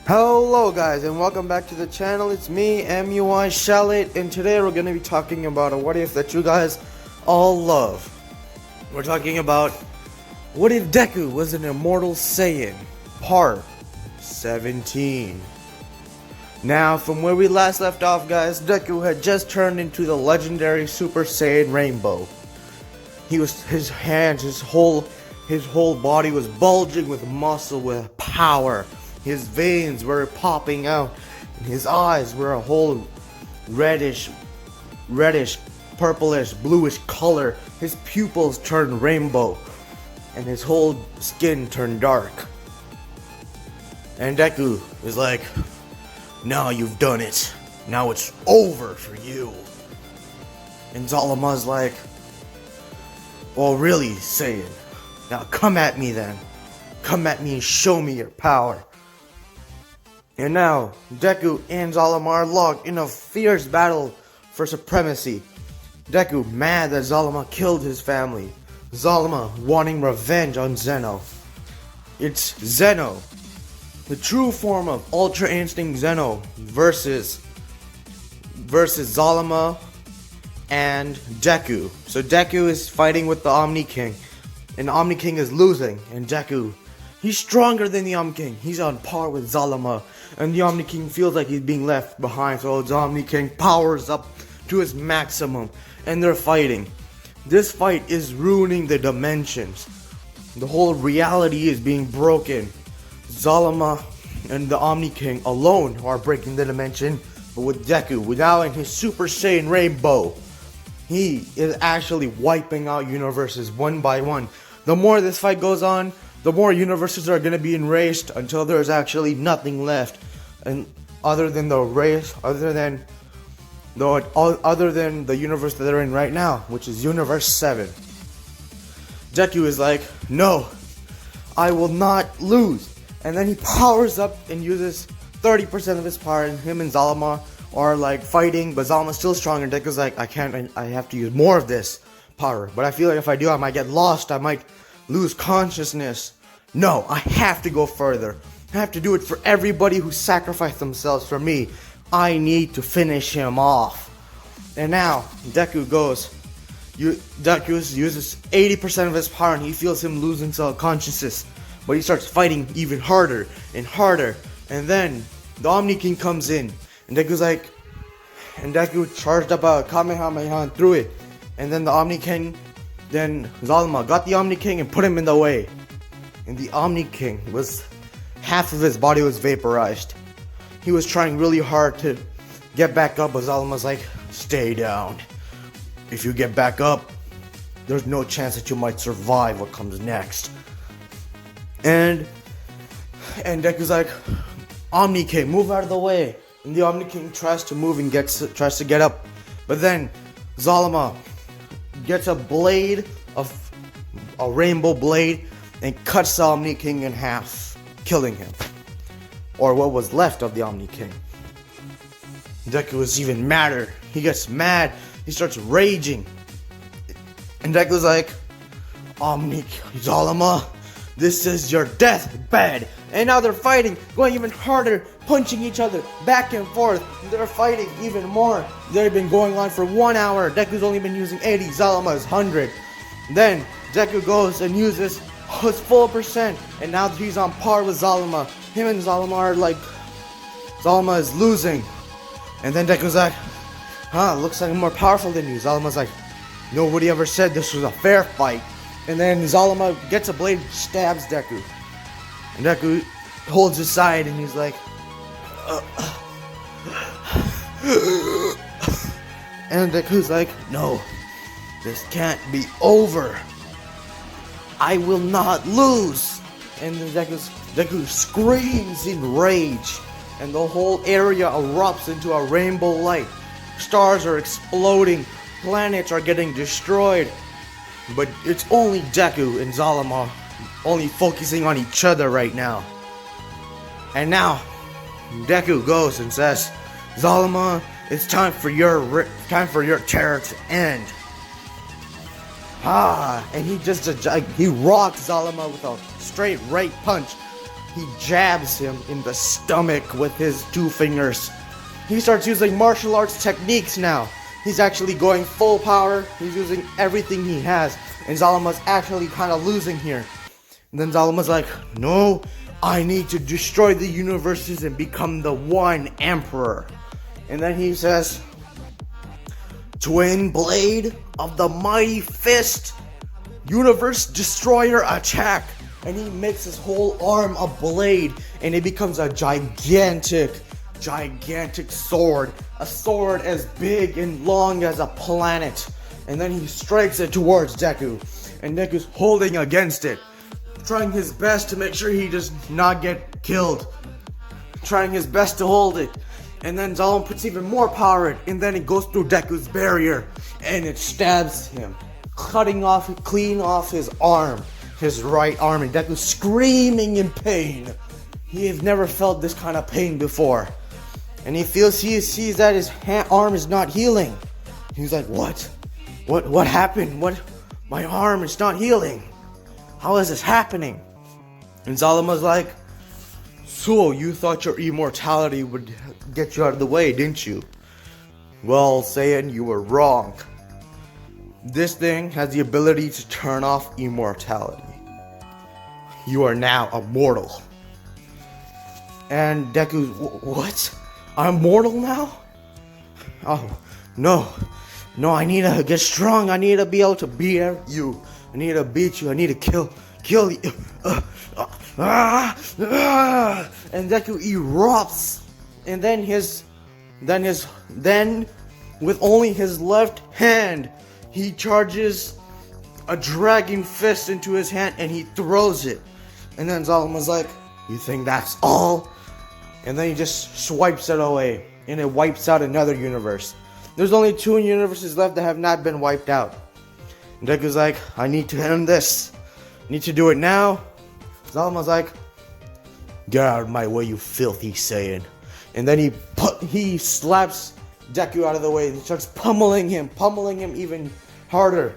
Hello guys and welcome back to the channel. It's me, MUI Shallot, and today we're going to be talking about a what if that you guys all love. We're talking about what if Deku was an immortal Saiyan, part 17. Now from where we last left off guys, Deku had just turned into the legendary Super Saiyan Rainbow. His hands, his whole body was bulging with muscle, with power. His veins were popping out, and his eyes were a whole reddish, purplish, bluish color. His pupils turned rainbow, and his whole skin turned dark. And Deku is like, now you've done it. Now it's over for you. And Zalama's like, well really, Saiyan. Now come at me then. Come at me and show me your power. And now, Deku and Zalama are locked in a fierce battle for supremacy. Deku mad that Zalama killed his family. Zalama wanting revenge on Zeno. It's Zeno, the true form of Ultra Instinct Zeno versus Zalama and Deku. So Deku is fighting with the Omni-king, and the Omni-king is losing, and Deku, he's stronger than the Omni-king. He's on par with Zalama. And the Omni-king feels like he's being left behind. So the Omni-king powers up to his maximum. And they're fighting. This fight is ruining the dimensions. The whole reality is being broken. Zalama and the Omni-king alone are breaking the dimension. But with Deku, without his Super Saiyan Rainbow, he is actually wiping out universes one by one. The more this fight goes on, the more universes are going to be erased until there's actually nothing left, and other than the universe that they're in right now, which is Universe 7. Deku is like, no, I will not lose. And then he powers up and uses 30% of his power, and him and Zalama are like fighting, but Zalama's still strong, and Deku's like, I have to use more of this power, but I feel like if I do, I might get lost, I might lose consciousness. No, I have to go further. I have to do it for everybody who sacrificed themselves for me. I need to finish him off. And now Deku uses 80% of his power, and he feels him losing consciousness. But he starts fighting even harder and harder. And then the Omni-king comes in, and Deku charged up a Kamehameha and threw it. And then then Zalama got the Omni-king and put him in the way. And the Omni-king half of his body was vaporized. He was trying really hard to get back up, but Zalama's like, stay down. If you get back up, there's no chance that you might survive what comes next. And Deku's like, Omni-king, move out of the way. And the Omni-king tries to move and tries to get up. But then Zalama gets a rainbow blade, and cuts the Omni-king in half, killing him. Or what was left of the Omni-king. Deku is even madder. He gets mad. He starts raging. And Deku's like, Zalama, this is your deathbed. And now they're fighting, going even harder, punching each other back and forth. They're fighting even more. They've been going on for 1 hour. Deku's only been using 80, Zalama's 100. Then Deku goes and uses his full percent, and now he's on par with Zalama. Him and Zalama are like, Zalama is losing. And then Deku's like, looks like I'm more powerful than you. Zalama's like, nobody ever said this was a fair fight. And then Zalama gets a blade, stabs Deku. And Deku holds his side, and he's like, and Deku's like, no, this can't be over. I will not lose. And then Deku screams in rage, and the whole area erupts into a rainbow light. Stars are exploding, planets are getting destroyed. But it's only Deku and Zalama only focusing on each other right now. And now Deku goes and says, Zalama, it's time for your terror to end. And he rocks Zalama with a straight right punch. he jabs him in the stomach with his 2 fingers. He starts using martial arts techniques now. He's actually going full power. He's using everything he has. And Zalama's actually kind of losing here. And then Zalama's like, no, I need to destroy the universes and become the one emperor. And then he says, twin blade of the mighty fist, universe destroyer attack. And he makes his whole arm a blade, and it becomes a gigantic sword. A sword as big and long as a planet. And then he strikes it towards Deku. And Deku's holding against it, trying his best to make sure he does not get killed. Trying his best to hold it. And then Zalama puts even more power in, and then it goes through Deku's barrier, and it stabs him, cutting off clean off his arm, his right arm, and Deku's screaming in pain. He has never felt this kind of pain before, and he sees that his arm is not healing. He's like, what happened? My arm is not healing. How is this happening? And Zalama's like, so you thought your immortality would get you out of the way, didn't you? Well, Saiyan, you were wrong. This thing has the ability to turn off immortality. You are now immortal. And Deku, what? I'm mortal now? Oh, no, I need to get strong. I need to be able to beat you. I need to beat you. I need to kill you. And Deku erupts. And then with only his left hand, he charges a dragon fist into his hand and he throws it. And then Zalama's like, you think that's all? And then he just swipes it away, and it wipes out another universe. There's only 2 universes left that have not been wiped out. And Deku's like, I need to end this. I need to do it now. Zalama's like, get out of my way, you filthy Saiyan. And then he slaps Deku out of the way and starts pummeling him even harder.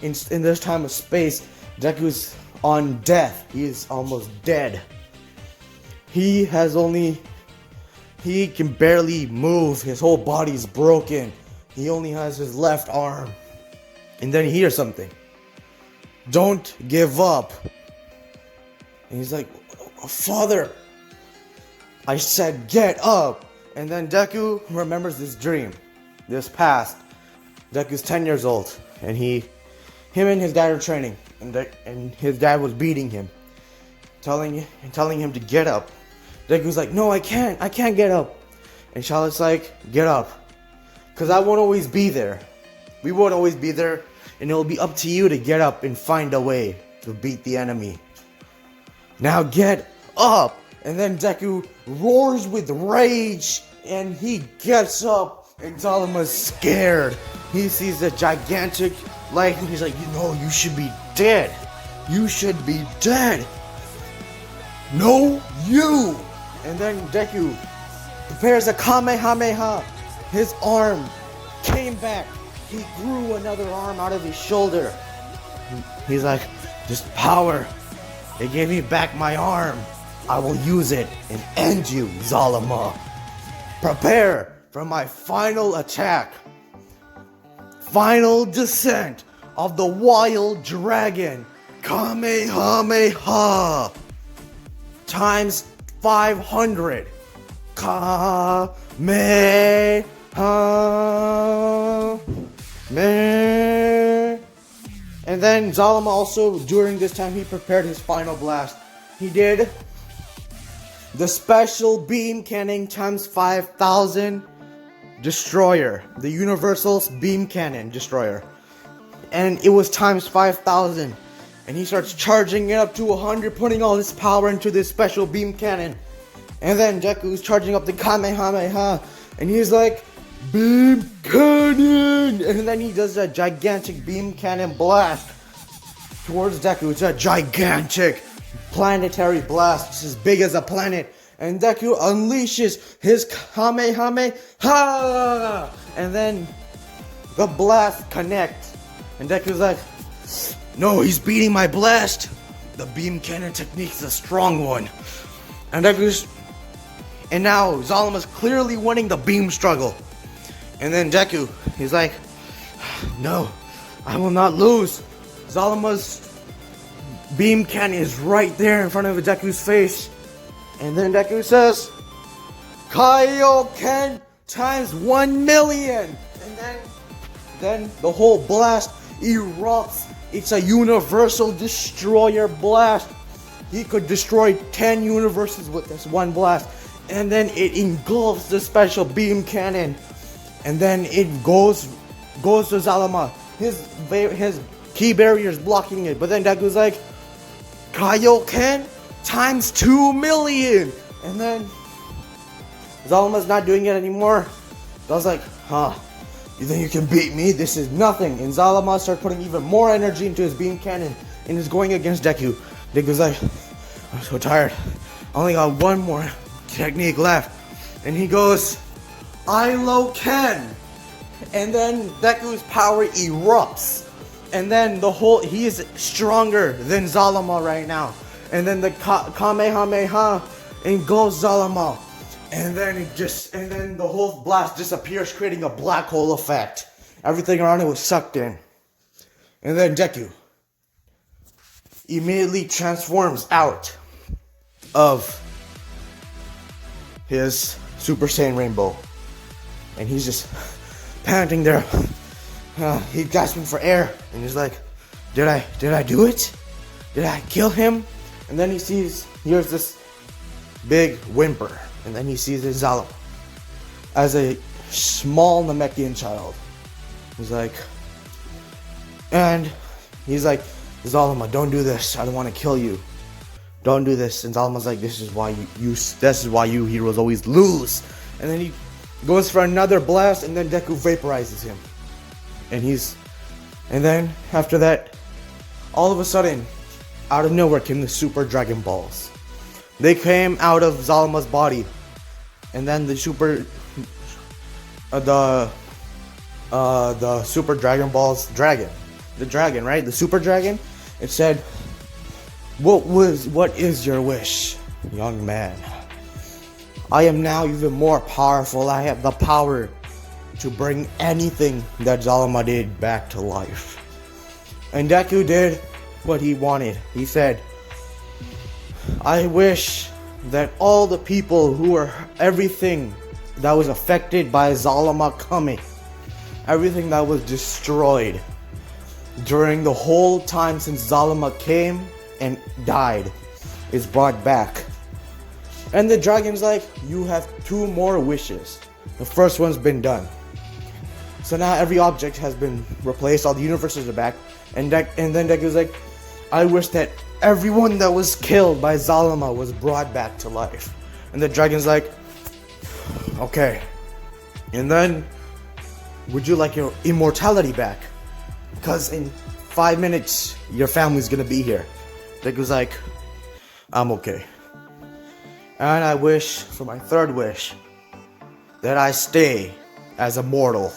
In this time of space, Deku's on death. He is almost dead. He can barely move. His whole body's broken. He only has his left arm. And then he hears something. Don't give up. And he's like, Father, I said get up. And then Deku remembers this dream, this past. Deku's 10 years old, and him and his dad are training, and his dad was beating him, telling him to get up. Deku's like, no, I can't get up. And Charlotte's like, get up, because I won't always be there. We won't always be there, and it'll be up to you to get up and find a way to beat the enemy. Now get up. And then Deku roars with rage, and he gets up, and Zalama's scared. He sees the gigantic light, and he's like, you should be dead. You should be dead. No, you. And then Deku prepares a Kamehameha. His arm came back. He grew another arm out of his shoulder. He's like, this power, it gave me back my arm. I will use it and end you, Zalama. Prepare for my final attack. Final descent of the wild dragon. Kamehameha. Times 500. Kamehameha. And then Zalama also, during this time, he prepared his final blast. He did the special beam cannon times 5,000 destroyer. The universal beam cannon destroyer. And it was times 5,000. And he starts charging it up to 100, putting all his power into this special beam cannon. And then Deku's charging up the Kamehameha. And he's like, beam cannon! And then he does a gigantic beam cannon blast towards Deku. It's a gigantic planetary blast. It's as big as a planet. And Deku unleashes his Kamehameha! And then the blast connects. And Deku's like, no, he's beating my blast. the beam cannon technique is a strong one. And now Zalama's clearly winning the beam struggle. And then Deku, he's like, no, I will not lose. Zalama's beam cannon is right there in front of Deku's face. And then Deku says, Kaioken times 1,000,000. And then the whole blast erupts. It's a universal destroyer blast. He could destroy 10 universes with this one blast. And then it engulfs the special beam cannon. And then it goes to Zalama. His key barrier is blocking it. But then Deku's like, Kaioken times 2,000,000. And then Zalama's not doing it anymore. I was like, you think you can beat me? This is nothing. And Zalama starts putting even more energy into his beam cannon and is going against Deku. Deku's like, I'm so tired. I only got one more technique left. And he goes, Ken. And then Deku's power erupts. And then he is stronger than Zalama right now. And then the Kamehameha engulfs Zalama. And then the whole blast disappears, creating a black hole effect. Everything around it was sucked in. And then Deku immediately transforms out of his Super Saiyan Rainbow. And he's just panting there. He's gasping for air. And he's like, did I do it? Did I kill him? And then hears this big whimper. And then he sees his Zalama as a small Namekian child. He's like, Zalama, don't do this. I don't want to kill you. Don't do this. And Zalama's like, this is why you heroes always lose. And then he goes for another blast, and then Deku vaporizes him. And then after that, all of a sudden, out of nowhere came the Super Dragon Balls. They came out of Zalama's body, and then the Super Dragon Balls dragon, the dragon, right? The Super Dragon. It said, "What is your wish, young man? I am now even more powerful. I have the power to bring anything that Zalama did back to life." And Deku did what he wanted. He said, I wish that all the people everything that was affected by Zalama coming, everything that was destroyed during the whole time since Zalama came and died, is brought back. And the dragon's like, you have 2 more wishes. The first one's been done. So now every object has been replaced, all the universes are back, and then Deku's like, I wish that everyone that was killed by Zalama was brought back to life. And the dragon's like, okay. And then, would you like your immortality back? Because in 5 minutes, your family's gonna be here. Deku's like, I'm okay. And I wish, for my third wish, that I stay as immortal.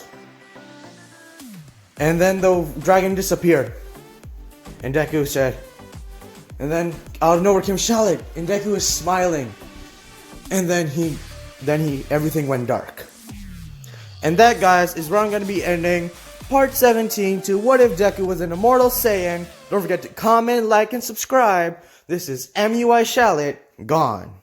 And then the dragon disappeared. And Deku said, and then out of nowhere came Charlotte, and Deku was smiling. And then everything went dark. And that, guys, is where I'm going to be ending part 17 to What If Deku Was an Immortal Saiyan. Don't forget to comment, like, and subscribe. This is MUI Charlotte, gone.